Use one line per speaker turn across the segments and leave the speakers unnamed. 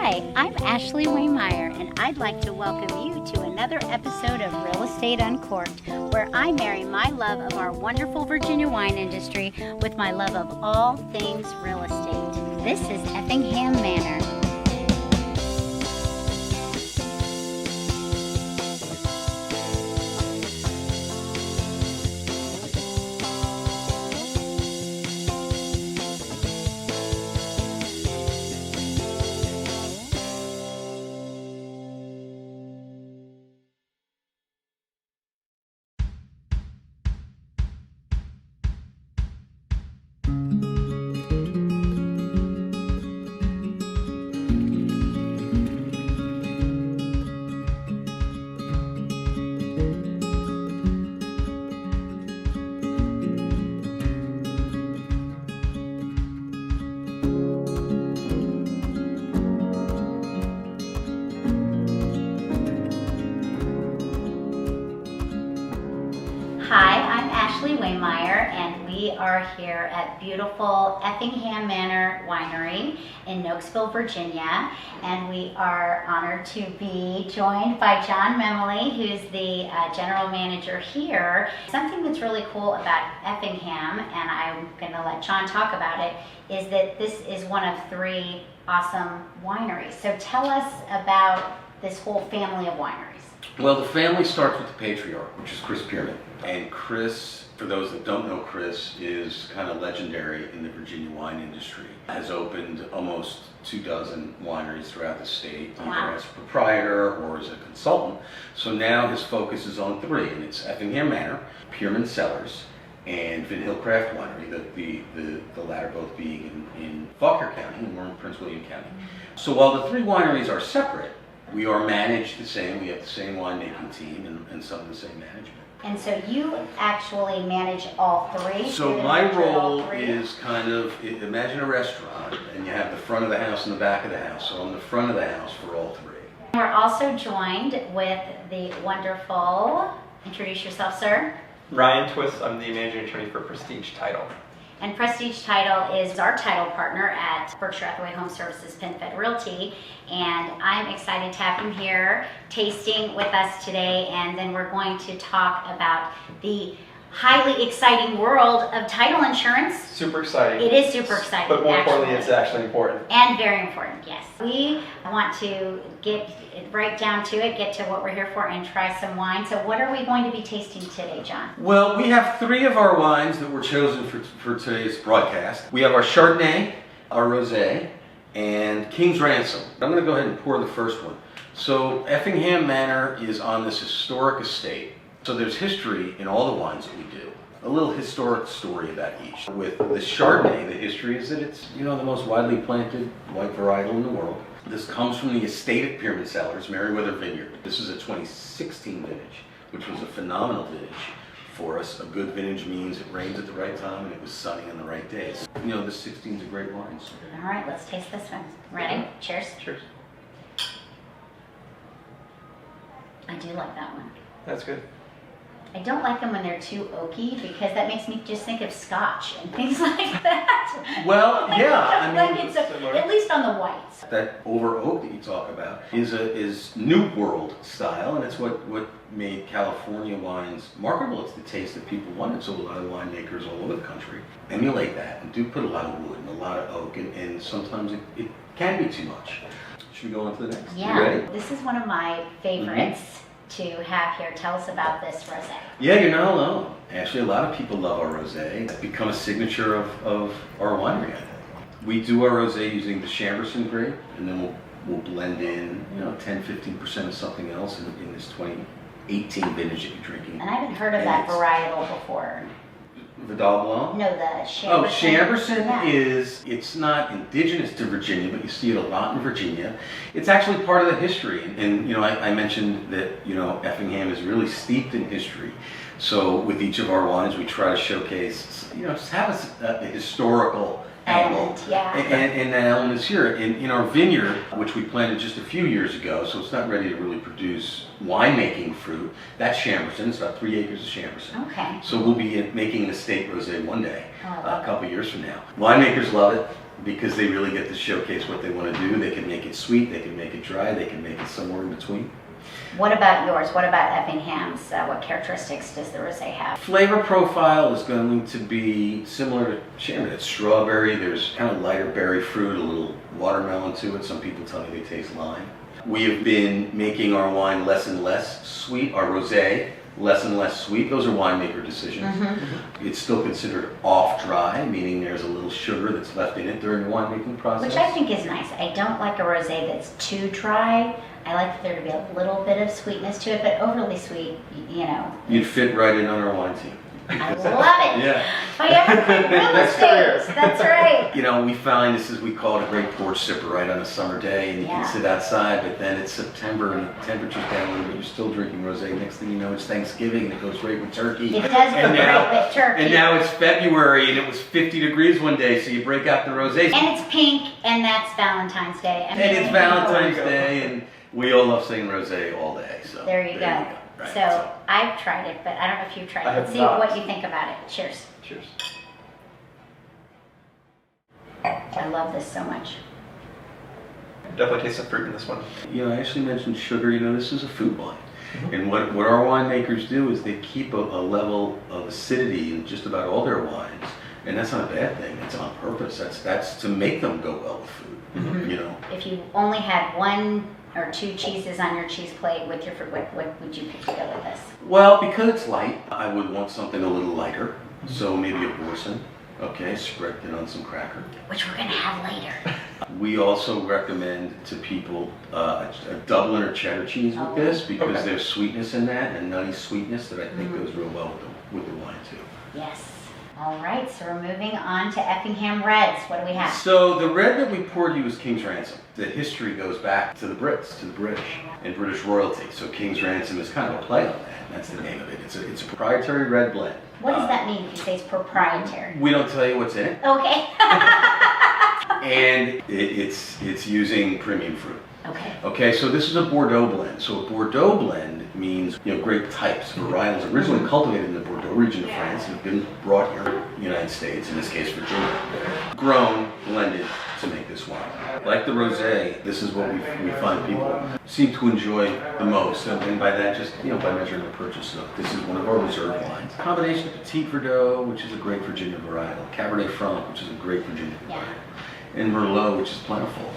Hi, I'm Ashleigh Wehmeyer, and I'd like to welcome you to another episode of Real Estate Uncorked, where I marry my love of our wonderful Virginia wine industry with my love of all things real estate. This is Effingham Manor. Hi, I'm Ashleigh Wehmeyer, and we are here at beautiful Effingham Manor Winery in Nokesville, Virginia, and we are honored to be joined by John Memley, who's the general manager here. Something that's really cool about Effingham, and I'm going to let John talk about it, is that this is one of 3 awesome wineries. So tell us about this whole family of wineries.
Well, the family starts with the patriarch, which is Chris Pierman. And Chris, for those that don't know Chris, is kind of legendary in the Virginia wine industry. Has opened almost 24 wineries throughout the state, either as a proprietor or as a consultant. So now his focus is on 3, and it's Effingham Manor, Pierman Cellars, and Van Hill Craft Winery, the latter both being in Fauquier County, and we're in Prince William County. So while the 3 wineries are separate, we are managed the same. We have the same winemaking team and some of the same management.
And so you actually manage all 3?
So my role is kind of, imagine a restaurant, and you have the front of the house and the back of the house. So I'm the front of the house for all 3.
We're also joined with the wonderful, introduce yourself, sir.
Ryan Twist, I'm the managing attorney for Prestige Title.
And Prestige Title is our title partner at Berkshire Hathaway Home Services PenFed Realty. And I'm excited to have him here tasting with us today. And then we're going to talk about the highly exciting world of title insurance.
Super exciting.
It is super exciting.
But more importantly, it's actually important.
And very important, yes. We want to get right down to it, get to what we're here for, and try some wine. So what are we going to be tasting today, John?
Well, we have 3 of our wines that were chosen for today's broadcast. We have our Chardonnay, our Rosé, and King's Ransom. I'm going to go ahead and pour the first one. So Effingham Manor is on this historic estate. So there's history in all the wines that we do. A little historic story about each. With the Chardonnay, the history is that it's, the most widely planted white varietal in the world. This comes from the estate at Pierman Cellars, Meriwether Vineyard. This is a 2016 vintage, which was a phenomenal vintage for us. A good vintage means it rains at the right time and it was sunny on the right days. This 16 is a great wine. So.
All right, let's taste this one. Ready? Cheers.
Cheers.
I do like that one.
That's good.
I don't like them when they're too oaky because that makes me just think of scotch and things like that.
Well, yeah,
like it's at least on the whites.
That over oak that you talk about is New World style, and it's what made California wines marketable. It's the taste that people wanted. So a lot of winemakers all over the country emulate that and do put a lot of wood and a lot of oak, and sometimes it can be too much. Should we go on to the next?
Yeah,
you ready?
This is one of my favorites. To have here. Tell us about this rosé.
Yeah, you're not alone. Actually, a lot of people love our rosé. It's become a signature of our winery, I think. We do our rosé using the Chamberson grape, and then we'll blend in 10-15% of something else in this 2018 vintage that you're drinking.
And I haven't heard of that varietal before.
Vidal Blanc?
No, the Chamberson.
Oh, Chamberson it's not indigenous to Virginia, but you see it a lot in Virginia. It's actually part of the history. And I mentioned that, Effingham is really steeped in history. So with each of our wines, we try to showcase, just have a historical angle.
Yeah.
And that element is here. In our vineyard, which we planted just a few years ago, so it's not ready to really produce winemaking fruit. That's Chamberson. It's about 3 acres of Chamberson.
Okay.
So we'll be making an estate rosé one day, a couple years from now. Winemakers love it. because they really get to showcase what they want to do. They can make it sweet, they can make it dry, they can make it somewhere in between.
What about yours? What about Effingham's? What characteristics does the rosé have?
Flavor profile is going to be similar to Sharon. It's strawberry, there's kind of lighter berry fruit, a little watermelon to it. Some people tell me they taste lime. We have been making our wine less and less sweet, our rosé less and less sweet. Those are winemaker decisions. It's still considered off dry, meaning there's a little sugar that's left in it during the winemaking process.
Which I think is nice. I don't like a rosé that's too dry. I like there to be a little bit of sweetness to it, but overly sweet, you know.
You'd fit right in on our wine team.
I love it.
Yeah.
If I ever play real estate, that's right.
You know, we find this is, we call it a great porch sipper, right, on a summer day, and you
Yeah.
can sit outside, but then it's September and the temperature's down a little bit, you're still drinking rosé. Next thing you know, it's Thanksgiving and it goes great with turkey.
It does go great with turkey.
And now it's February and it was 50 degrees one day, so you break out the rosé.
And it's pink, and that's Valentine's Day. I mean,
And it's Valentine's Day, and we all love saying rosé all day. So
There you go.
Right,
So I've tried it, but I don't know if you've tried
I
it.
have
Let's see
not.
what you think about it. Cheers.
Cheers.
I love this so much.
Definitely taste the fruit in this one.
you know, I actually mentioned sugar. You know, this is a food wine. And what our winemakers do is they keep a level of acidity in just about all their wines. And that's not a bad thing. It's on purpose. That's to make them go well with food. You know.
If you only had one or two cheeses on your cheese plate with your fruit, what would you pick to go with this?
Well, because it's light, I would want something a little lighter. So maybe a Boursin. Okay, spread it on some cracker.
Which we're gonna have later.
We also recommend to people a Dublin or cheddar cheese with this because
Okay.
there's sweetness in that and nutty sweetness that I think goes real well with the wine too.
Yes. All right, so we're moving on to Effingham Reds. What do we have?
So the red that we poured you is King's Ransom. The history goes back to the Brits, to the British, and British royalty. So King's Ransom is kind of a play on that. That's the name of it. It's a proprietary red blend.
What does that mean if you say it's proprietary?
We don't tell you what's in it,
Okay.
and it's using premium fruit.
Okay.
Okay, so this is a Bordeaux blend. So a Bordeaux blend means, you know, grape types, varietals originally cultivated in the Bordeaux region of France and have been brought here to the United States, in this case Virginia, grown, blended to make this wine. Like the rosé, this is what we find people seem to enjoy the most, and by that just, you know, by measuring the purchase of. This is one of our reserve wines. Combination of Petit Verdot, which is a great Virginia varietal, Cabernet Franc, which is a great Virginia varietal, and Merlot, which is plentiful.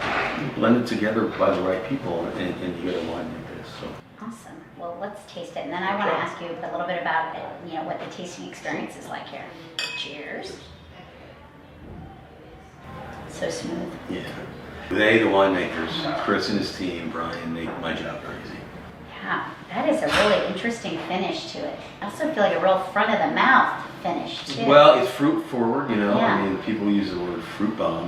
Blended together by the right people, and you get a wine like this. So.
Awesome. Well, let's taste it, and then I want to ask you a little bit about, you know, what the tasting experience is like here. Cheers. So smooth.
Yeah. They, the winemakers, Chris and his team, Brian, make my job very easy.
Yeah, that is a really interesting finish to it. I also feel like a real front of the mouth finish too.
Well, it's fruit forward, you know.
Yeah.
I mean, people use the word fruit bomb,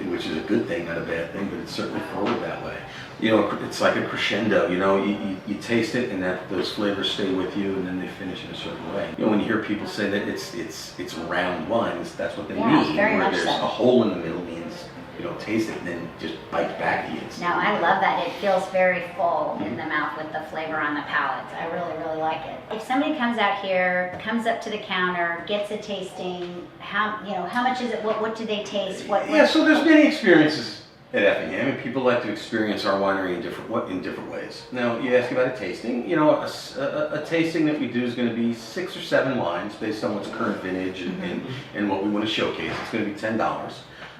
which is a good thing, not a bad thing, but it's certainly forward that way. You know, it's like a crescendo. You know, you taste it, and those flavors stay with you, and then they finish in a certain way. You know, when you hear people say that it's round wine, that's what they mean.
very
where
much
there's
so.
a hole in the middle means, you know, taste it and then just bite back at you.
Now, I love that. It feels very full in the mouth with the flavor on the palate. I really, really like it. If somebody comes out here, comes up to the counter, gets a tasting, how much is it? What do they taste?
Yeah, so there's many experiences at Effingham, and people like to experience our winery in different ways. Now, you ask about a tasting. You know, a tasting that we do is going to be 6 or 7 wines based on what's current vintage and what we want to showcase. It's going to be $10.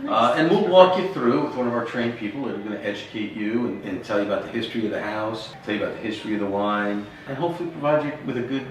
And we'll walk you through with one of our trained people that are going to educate you and tell you about the history of the house, tell you about the history of the wine, and hopefully provide you with a good,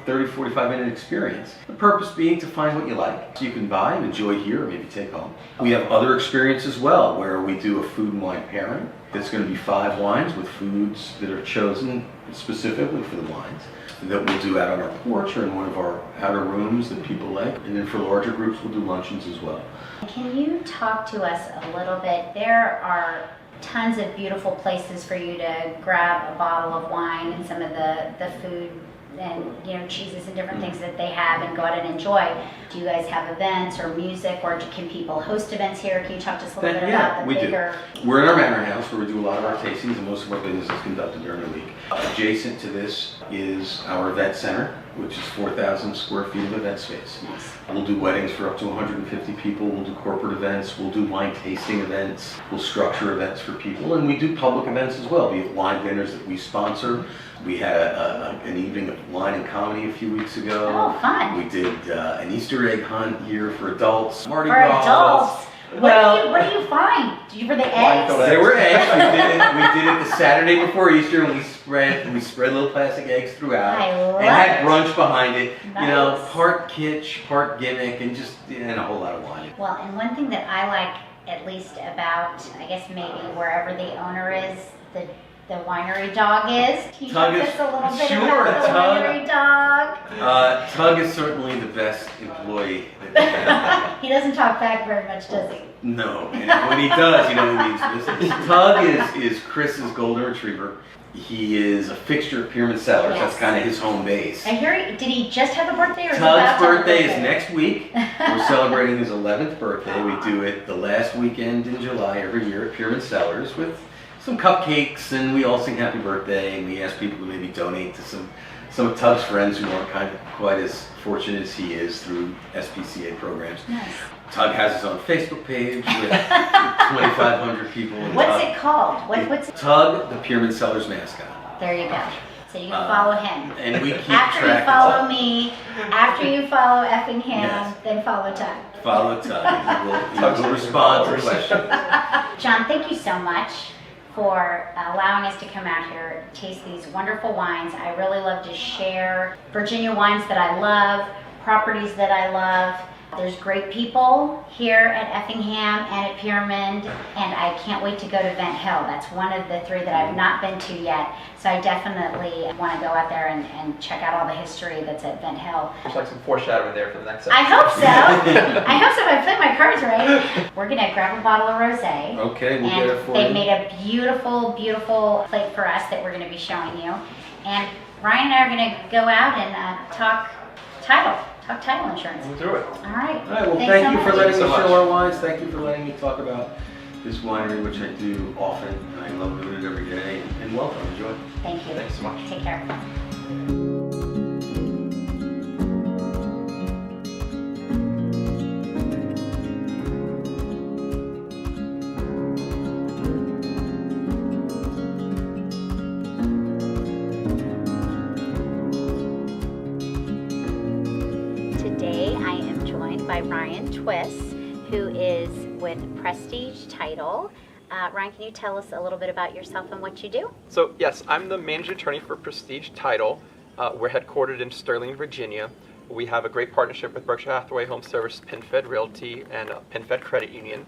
30, 45-minute experience. The purpose being to find what you like, so you can buy and enjoy here or maybe take home. We have other experiences as well, where we do a food and wine pairing. It's going to be 5 wines with foods that are chosen specifically for the wines that we'll do out on our porch or in one of our outer rooms that people like. And then for larger groups, we'll do luncheons as well.
Can you talk to us a little bit? There are tons of beautiful places for you to grab a bottle of wine and some of the food and cheeses and different things that they have and go out and enjoy. Do you guys have events or music, or can people host events here? Can you talk to us a little bit about the bigger...
We're in our manor house where we do a lot of our tastings, and most of our business is conducted during the week. Adjacent to this is our event center, which is 4,000 square feet of event space.
Nice.
We'll do weddings for up to 150 people. We'll do corporate events. We'll do wine tasting events. We'll structure events for people. And we do public events as well, be it wine dinners that we sponsor. We had an evening of wine and comedy a few weeks ago.
Oh, fun.
We did an Easter egg hunt here for adults. Mardi
For
Gras.
adults.
Well,
what do you find? For the
Wine
eggs?
filled
there were eggs. We did it the Saturday before Easter, and we spread little plastic eggs throughout.
I love
and had
it.
brunch behind it.
Nice.
You know, part kitsch, part gimmick, and a whole lot of wine.
Well, and one thing that I like at least about, I guess maybe wherever the owner is, the winery dog is. Can you
Tug
talk
is-
us a little bit
sure,
about the
Tug.
winery dog?
Tug is certainly the best employee that we have.
He doesn't talk back very much, does he?
No, and when he does, he means business. Tug is Chris's golden retriever. He is a fixture at Pyramid Cellars.
Yes.
That's kind of his home base.
I hear did he just have a birthday or is he about
Tug's
to have a
birthday is
birthday?
next week. We're celebrating his 11th birthday. We do it the last weekend in July every year at Pyramid Cellars with some cupcakes, and we all sing happy birthday, and we ask people to maybe donate to some of Tug's friends who aren't quite as fortunate as he is through SPCA programs.
Nice.
Tug has his own Facebook page with 2,500 people. in
What's
Tug.
it called? What's
Tug, the Pyramid Cellars mascot.
There you go. So you can follow him.
And we keep
After you
track
follow
of
me, after you follow Effingham,
Yes.
then follow Tug.
Follow Tug. He will respond to questions.
John, thank you so much for allowing us to come out here, taste these wonderful wines. I really love to share Virginia wines that I love, properties that I love. There's great people here at Effingham and at Pyramid, and I can't wait to go to Vent Hill. That's one of the three that I've not been to yet, so I definitely want to go out there and check out all the history that's at Vent Hill.
There's like some foreshadowing there for the next
I
episode.
hope so. I hope so if I play my cards right. We're gonna grab a bottle of rosé.
Okay, we'll get it
And
for
they
you.
made a beautiful, beautiful plate for us that we're gonna be showing you. And Ryan and I are gonna go out and talk title insurance.
We'll do it.
All right.
All right, well,
Thanks
thank
so
you for
much.
letting me
Thanks so
show
much.
our wines. Thank you for letting me talk about this winery, which I do often. I love doing it every day. And welcome, enjoy.
Thank you.
Thanks so much.
Take care. Today I am joined by Ryan Twiss, who is with Prestige Title. Ryan, can you tell us a little bit about yourself and what you do?
So yes, I'm the managing attorney for Prestige Title. We're headquartered in Sterling, Virginia. We have a great partnership with Berkshire Hathaway Home Service, PenFed Realty, and PenFed Credit Union.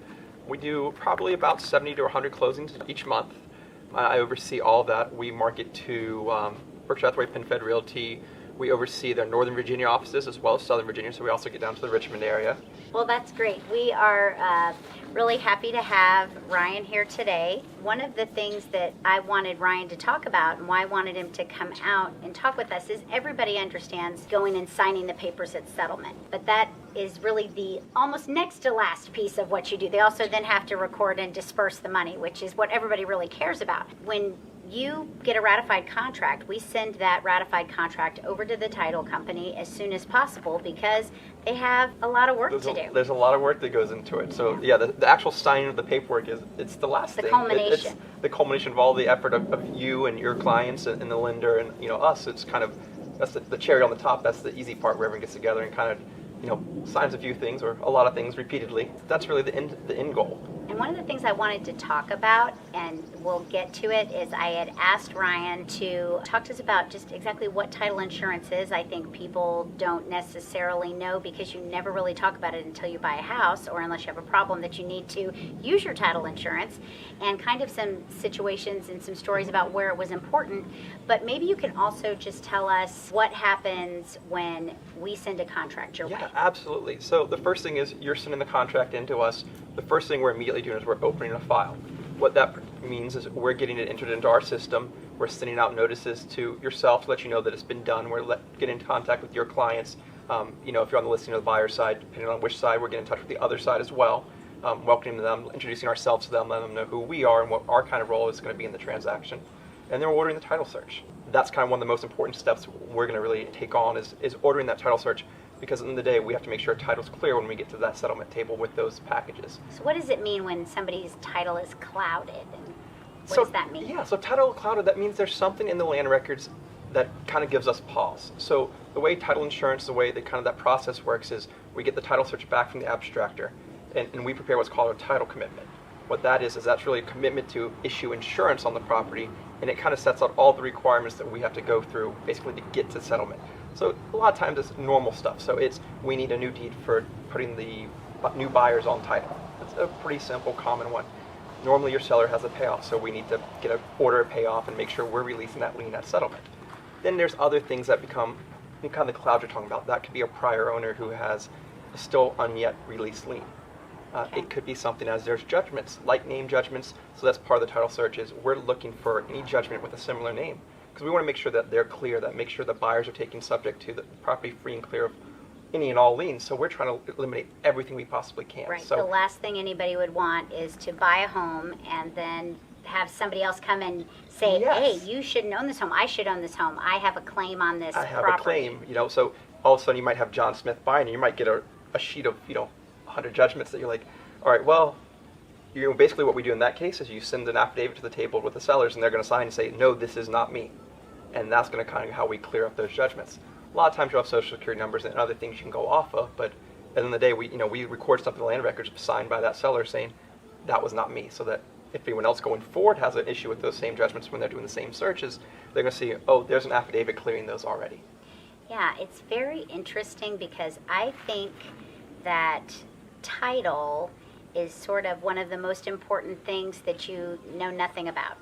We do probably about 70 to 100 closings each month. I oversee all of that. We market to Berkshire Hathaway, PenFed Realty. We oversee their Northern Virginia offices as well as Southern Virginia, so we also get down to the Richmond area.
Well, that's great. We are really happy to have Ryan here today. One of the things that I wanted Ryan to talk about and why I wanted him to come out and talk with us is everybody understands going and signing the papers at settlement, but that is really the almost next to last piece of what you do. They also then have to record and disperse the money, which is what everybody really cares about. When you get a ratified contract, we send that ratified contract over to the title company as soon as possible because they have a lot of work to do.
There's a lot of work that goes into it. So yeah, the actual signing of the paperwork it's the last
The
thing.
culmination.
It's the culmination of all the effort of you and your clients and the lender and us. It's kind of that's the cherry on the top. That's the easy part where everyone gets together and kind of signs a few things or a lot of things repeatedly. That's really the end goal.
And one of the things I wanted to talk about, and we'll get to it, is I had asked Ryan to talk to us about just exactly what title insurance is. I think people don't necessarily know because you never really talk about it until you buy a house or unless you have a problem that you need to use your title insurance, and kind of some situations and some stories about where it was important. But maybe you can also just tell us what happens when we send a contract your way.
Yeah, absolutely. So the first thing is you're sending the contract into us. The first thing we're immediately doing is we're opening a file. What that means is we're getting it entered into our system. We're sending out notices to yourself to let you know that it's been done. We're getting in contact with your clients. If you're on the listing of the buyer side, depending on which side, we're getting in touch with the other side as well. Welcoming them, introducing ourselves to them, letting them know who we are and what our kind of role is going to be in the transaction. And then we're ordering the title search. that's kind of one of the most important steps we're going to really take on is ordering that title search, because at the end of the day, we have to make sure title's clear when we get to that settlement table with those packages.
So what does it mean when somebody's title is clouded? And what
So
does that mean?
Yeah, so title clouded, that means there's something in the land records that kind of gives us pause. So the way title insurance, the way that process works is we get the title search back from the abstractor, and we prepare what's called a title commitment. What that is that's really a commitment to issue insurance on the property, and it kind of sets out all the requirements that we have to go through basically to get to settlement. So a lot of times it's normal stuff. So it's, we need a new deed for putting the new buyers on title. It's a pretty simple, common one. Normally your seller has a payoff, so we need to get an order of payoff and make sure we're releasing that lien at settlement. Then there's other things that become kind of the clouds you're talking about. That could be a prior owner who has a still unyet released lien. It could be something as there's judgments, like name judgments. So that's part of the title search is we're looking for any judgment with a similar name, because we want to make sure that they're clear, that make sure the buyers are taking subject to the property free and clear of any and all liens. So we're trying to eliminate everything we possibly can.
Right.
So
the last thing anybody would want is to buy a home and then have somebody else come and say,
Yes.
hey, you shouldn't own this home. I should own this home. I have a claim on this
I have
property.
a claim, so all of a sudden you might have John Smith buying, and you might get a sheet of 100 judgments that you're like, all right, well, basically what we do in that case is you send an affidavit to the table with the sellers, and they're going to sign and say, no, this is not me. And that's going to kind of how we clear up those judgments. A lot of times you'll have social security numbers and other things you can go off of, but at the end of the day, we record something in the land records signed by that seller saying that was not me, so that if anyone else going forward has an issue with those same judgments when they're doing the same searches, they're going to see, oh, there's an affidavit clearing those already.
Yeah, it's very interesting because I think that title is sort of one of the most important things that you know nothing about.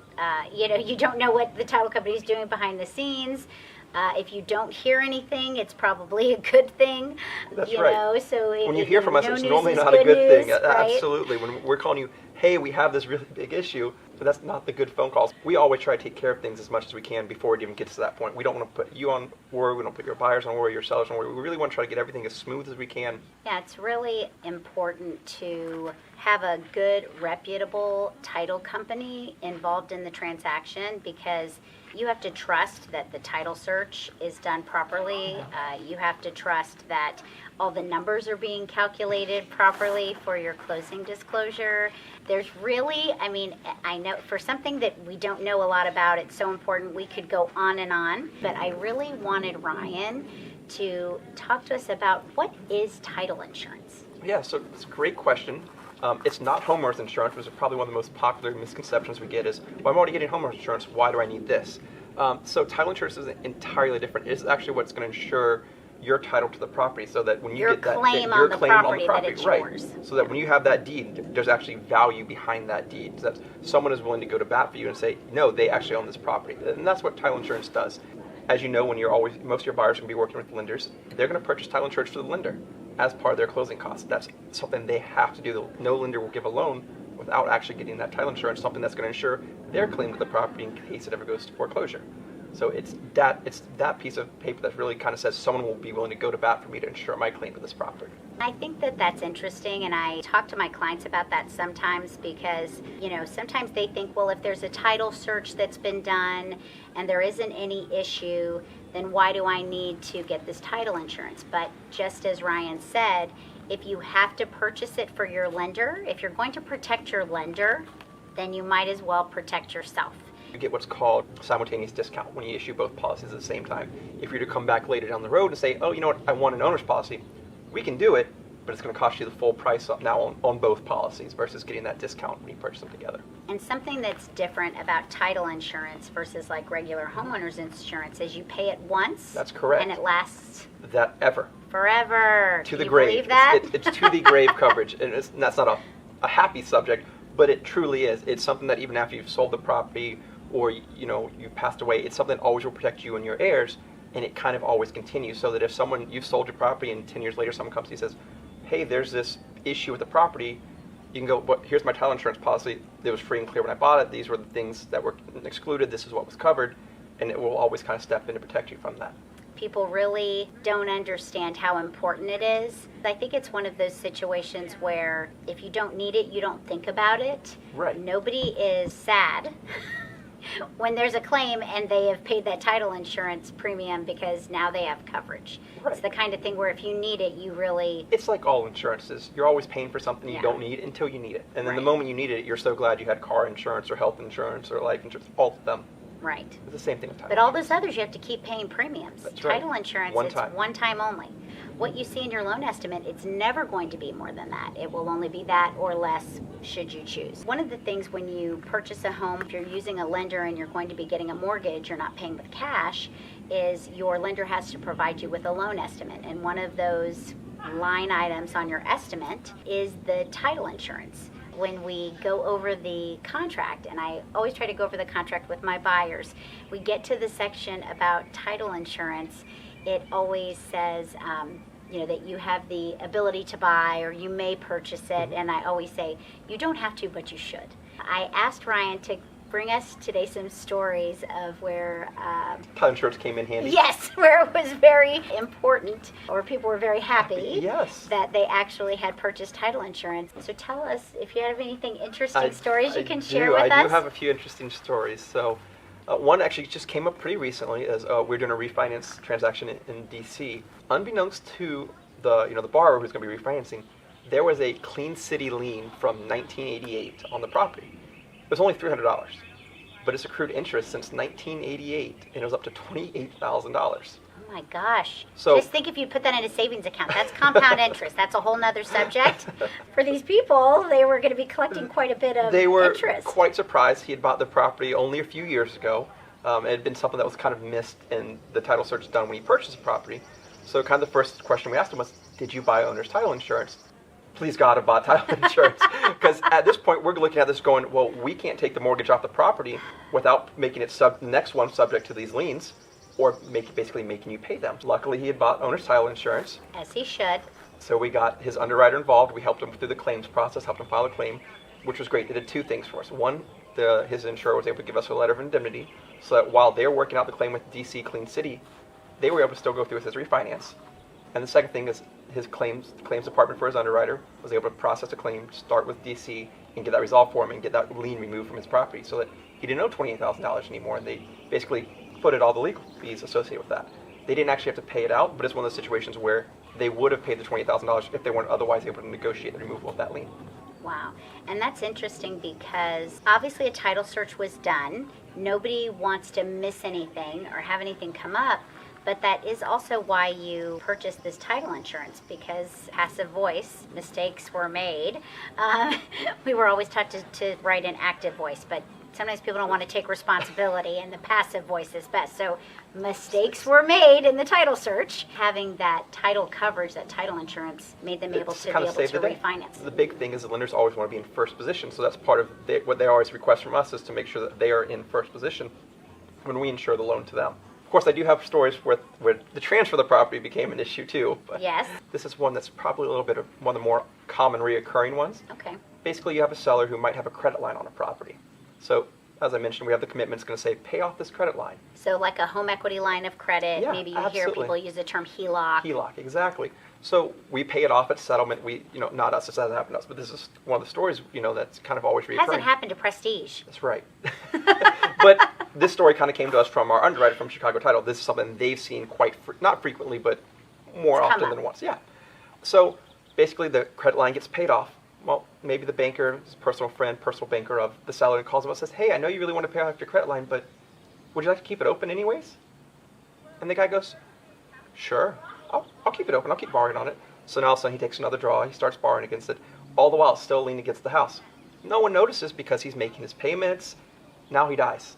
You don't know what the title company is doing behind the scenes. If you don't hear anything, it's probably a good thing.
That's right.
So
when you hear from us,
no
it's
news
normally
is
not a good
news,
thing.
right?
Absolutely. When we're calling you, hey, we have this really big issue, but that's not the good phone calls. We always try to take care of things as much as we can before it even gets to that point. We don't want to put you on worry. We don't put your buyers on worry, your sellers on worry. We really want to try to get everything as smooth as we can.
Yeah, it's really important to have a good, reputable title company involved in the transaction, because you have to trust that the title search is done properly. You have to trust that all the numbers are being calculated properly for your closing disclosure. There's really, I know for something that we don't know a lot about, it's so important. We could go on, but I really wanted Ryan to talk to us about what is title insurance.
Yeah, so it's a great question. It's not homeowners insurance, which is probably one of the most popular misconceptions we get is, well, I'm already getting homeowners insurance, why do I need this? So title insurance is entirely different. It's actually what's going to ensure your title to the property, so that when you
Your
get that
claim
your
on the
claim
property,
on the property,
that it's
right?
yours.
So that when you have that deed, there's actually value behind that deed. So that someone is willing to go to bat for you and say, no, they actually own this property, and that's what title insurance does. As you know, when most of your buyers are going to be working with lenders, they're going to purchase title insurance for the lender as part of their closing costs. That's something they have to do. No lender will give a loan without actually getting that title insurance, something that's going to ensure their claim to the property in case it ever goes to foreclosure. So it's that piece of paper that really kind of says someone will be willing to go to bat for me to ensure my claim to this property.
I think that that's interesting, and I talk to my clients about that sometimes because, sometimes they think, well, if there's a title search that's been done and there isn't any issue, then why do I need to get this title insurance? But just as Ryan said, if you have to purchase it for your lender, if you're going to protect your lender, then you might as well protect yourself.
You get what's called simultaneous discount when you issue both policies at the same time. If you're to come back later down the road and say, oh, you know what, I want an owner's policy, we can do it, but it's going to cost you the full price now on both policies versus getting that discount when you purchase them together.
And something that's different about title insurance versus like regular homeowners insurance is you pay it once.
That's correct.
And it lasts
that ever.
Forever.
To
Can
the
you
grave.
believe that?
It's to the grave coverage. And that's not a happy subject, but it truly is. It's something that even after you've sold the property or you passed away, it's something that always will protect you and your heirs, and it kind of always continues. So that if you've sold your property and 10 years later someone comes to you and says, hey, there's this issue with the property, you can go, well, here's my title insurance policy. It was free and clear when I bought it. These were the things that were excluded. This is what was covered, and it will always kind of step in to protect you from that.
People really don't understand how important it is. I think it's one of those situations where if you don't need it, you don't think about it.
Right.
Nobody is sad when there's a claim and they have paid that title insurance premium because now they have coverage.
Right.
It's the kind of thing where if you need it, you really...
It's like all insurances. You're always paying for something you
Yeah.
don't need until you need it. And then the
Right.
moment you need it, you're so glad you had car insurance or health insurance or life insurance, all of them.
Right.
It's the same thing with title
But all
insurance.
those others, you have to keep paying premiums.
That's right.
Title insurance,
One
it's
time.
one time only. What you see in your loan estimate, it's never going to be more than that. It will only be that or less should you choose. One of the things when you purchase a home, if you're using a lender and you're going to be getting a mortgage, you're not paying with cash, is your lender has to provide you with a loan estimate. And one of those line items on your estimate is the title insurance. When we go over the contract, and I always try to go over the contract with my buyers, we get to the section about title insurance, it always says, that you have the ability to buy or you may purchase it, and I always say, you don't have to, but you should. I asked Ryan to bring us today some stories of where
Title insurance came in handy.
yes, where it was very important, or people were very happy
Yes.
that they actually had purchased title insurance. So tell us if you have anything interesting stories you can share with us.
I do have a few interesting stories. So one actually just came up pretty recently as we're doing a refinance transaction in DC. Unbeknownst to the borrower who's going to be refinancing, there was a Clean City lien from 1988 on the property. It was only $300, but it's accrued interest since 1988, and it was up to $28,000.
Oh my gosh.
So-
Just think if you put that in a savings account. That's compound interest. That's a whole nother subject. For these people, they were going to be collecting quite a bit of
They were
interest.
quite surprised. He had bought the property only a few years ago. It had been something that was kind of missed in the title search done when he purchased the property. So kind of the first question we asked him was, did you buy owner's title insurance? Please God, I bought title insurance. Because at this point, we're looking at this going, well, we can't take the mortgage off the property without making it next one subject to these liens, or basically making you pay them. Luckily, he had bought owner's title insurance.
As he should.
So we got his underwriter involved. We helped him through the claims process, helped him file a claim, which was great. They did two things for us. One, his insurer was able to give us a letter of indemnity, so that while they were working out the claim with DC Clean City, they were able to still go through with his refinance. And the second thing is his claims department for his underwriter was able to process a claim, start with DC, and get that resolved for him and get that lien removed from his property so that he didn't owe $28,000 anymore. And they basically footed all the legal fees associated with that. They didn't actually have to pay it out, but it's one of those situations where they would have paid the $28,000 if they weren't otherwise able to negotiate the removal of that lien.
Wow. And that's interesting because obviously a title search was done. Nobody wants to miss anything or have anything come up. But that is also why you purchased this title insurance, because passive voice, mistakes were made. We were always taught to write an active voice, but sometimes people don't want to take responsibility, and the passive voice is best. So mistakes were made in the title search. Having that title coverage, that title insurance, made them able
It's
to
kind
be
of
able
saved
to
the day.
refinance.
The big thing is that lenders always want to be in first position, so that's part of what they always request from us is to make sure that they are in first position when we insure the loan to them. Of course, I do have stories where the transfer of the property became an issue too. But
Yes.
this is one that's probably a little bit of one of the more common reoccurring ones.
Okay.
Basically, you have a seller who might have a credit line on a property. So, as I mentioned, we have the commitment. It's going to say, pay off this credit line.
So like a home equity line of credit,
Yeah,
maybe you hear
absolutely.
people use the term HELOC.
HELOC, exactly. So we pay it off at settlement. Not us, this hasn't happened to us, but this is one of the stories, that's kind of always reoccurring.
Hasn't happened to Prestige.
That's right. But this story kind of came to us from our underwriter from Chicago Title. This is something they've seen not frequently, but more
It's come
often
up.
than once. Yeah. So basically, the credit line gets paid off. Well, maybe the banker, his personal friend, personal banker of the seller, calls him up and says, "Hey, I know you really want to pay off your credit line, but would you like to keep it open anyways?" And the guy goes, "Sure, I'll keep it open. I'll keep borrowing on it." So now all of a sudden he takes another draw. He starts borrowing against it. All the while, it's still leaning against the house. No one notices because he's making his payments. Now he dies.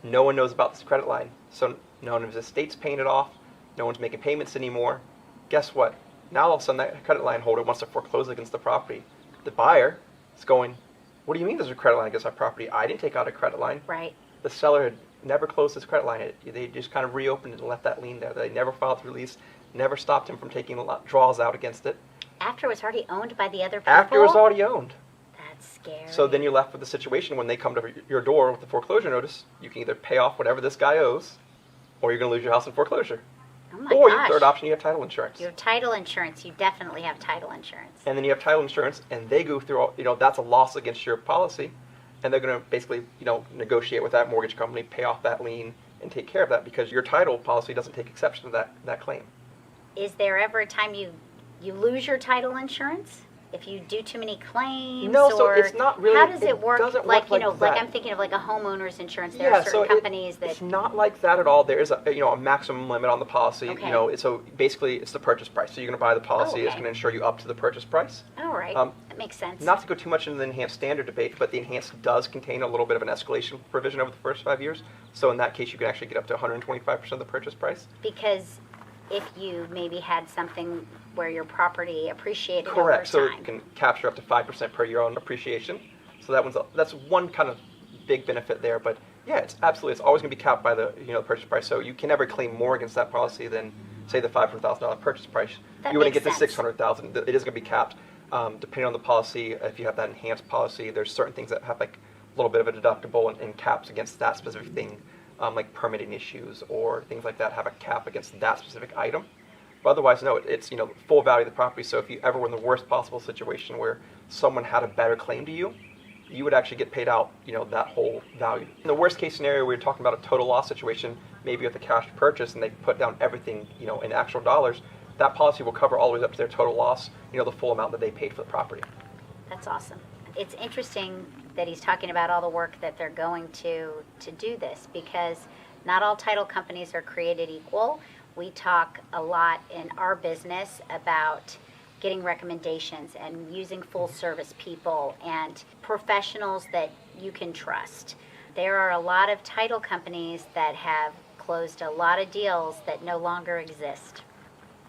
No one knows about this credit line. So no one of his estate's paying it off. No one's making payments anymore. Guess what? Now all of a sudden that credit line holder wants to foreclose against the property. The buyer is going, "What do you mean there's a credit line against our property? I didn't take out a credit line."
Right.
The seller had never closed his credit line. They just kind of reopened it and left that lien there. They never filed the release, never stopped him from taking draws out against it.
After it was already owned by the other people?
After it was already owned.
That's scary.
So then you're left with the situation when they come to your door with the foreclosure notice, you can either pay off whatever this guy owes, or you're going to lose your house in foreclosure.
oh my
Or
gosh.
your third option, you have title insurance.
You have title insurance. You definitely have title insurance.
And then you have title insurance, and they go through all, that's a loss against your policy. and they're going to basically, negotiate with that mortgage company, pay off that lien, and take care of that because your title policy doesn't take exception to that claim.
Is there ever a time you lose your title insurance? If you do too many claims?
No, so
or
it's not really.
How does it work?
Doesn't
like,
work
like
that.
I'm thinking of like a homeowner's insurance. There are certain companies that.
It's not like that at all. There is a maximum limit on the policy.
Okay.
So basically it's the purchase price. So you're going to buy the policy.
Oh,
It's
okay.
going to insure you up to the purchase price.
All right. That makes sense.
Not to go too much into the enhanced standard debate, but the enhanced does contain a little bit of an escalation provision over the first 5 years. So in that case, you can actually get up to 125% of the purchase price.
Because if you maybe had something where your property appreciated
Correct.
over
So
time.
you can capture up to 5% per year on appreciation. So that's one kind of big benefit there. But yeah, it's always going to be capped by the purchase price. So you can never claim more against that policy than say the $500,000 purchase price.
That
You wouldn't
makes
get to
sense.
$600,000. It is going to be capped. Depending on the policy, if you have that enhanced policy, there's certain things that have like a little bit of a deductible and caps against that specific thing, like permitting issues or things like that have a cap against that specific item. But otherwise, no, it's full value of the property. So if you ever were in the worst possible situation where someone had a better claim to you, you would actually get paid out, that whole value. In the worst case scenario, we were talking about a total loss situation, maybe with a cash purchase, and they put down everything, in actual dollars. That policy will cover all the way up to their total loss, the full amount that they paid for the property.
That's awesome. It's interesting that he's talking about all the work that they're going to do this, because not all title companies are created equal. We talk a lot in our business about getting recommendations and using full service people and professionals that you can trust. There are a lot of title companies that have closed a lot of deals that no longer exist.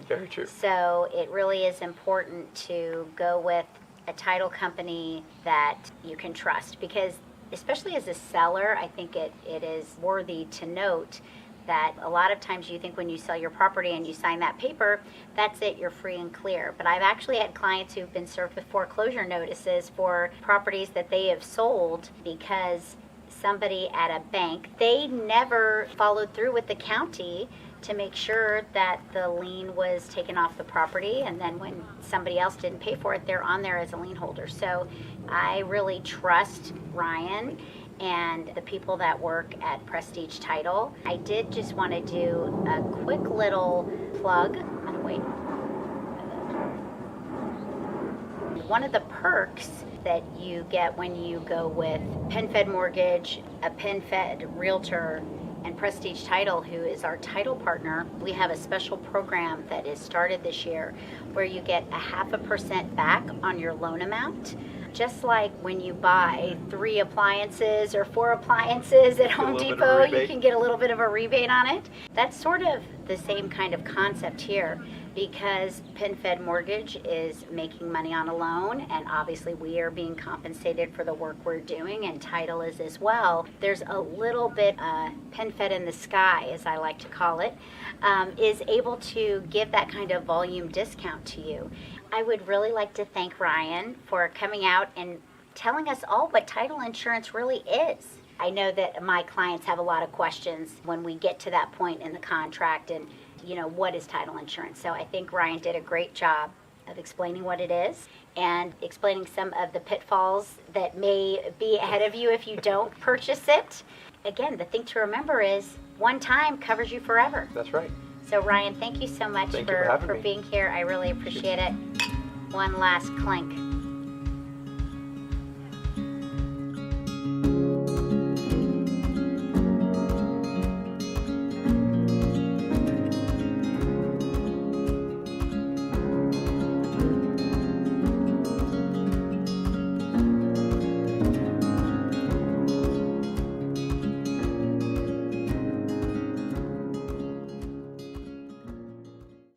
Very true.
So it really is important to go with a title company that you can trust, because especially as a seller, I think it is worthy to note that a lot of times you think when you sell your property and you sign that paper, that's it, you're free and clear. But I've actually had clients who've been served with foreclosure notices for properties that they have sold because somebody at a bank, they never followed through with the county to make sure that the lien was taken off the property, and then when somebody else didn't pay for it, they're on there as a lien holder. So I really trust Ryan and the people that work at Prestige Title. I did just want to do a quick little plug. I'm gonna wait. One of the perks that you get when you go with PenFed Mortgage, a PenFed Realtor, and Prestige Title, who is our title partner, we have a special program that is started this year where you get 0.5% back on your loan amount. Just like when you buy 3 appliances or 4 appliances at Home Depot, you can get a little bit of a rebate on it. That's sort of the same kind of concept here, because PenFed Mortgage is making money on a loan, and obviously we are being compensated for the work we're doing, and Title is as well. There's a little bit PenFed in the sky, as I like to call it, is able to give that kind of volume discount to you. I would really like to thank Ryan for coming out and telling us all what title insurance really is. I know that my clients have a lot of questions when we get to that point in the contract and, what is title insurance? So I think Ryan did a great job of explaining what it is and explaining some of the pitfalls that may be ahead of you if you don't purchase it. Again, the thing to remember is one time covers you forever.
That's right.
So Ryan, thank you so much
Thank you for having me.
being here. I really appreciate it. One last clink.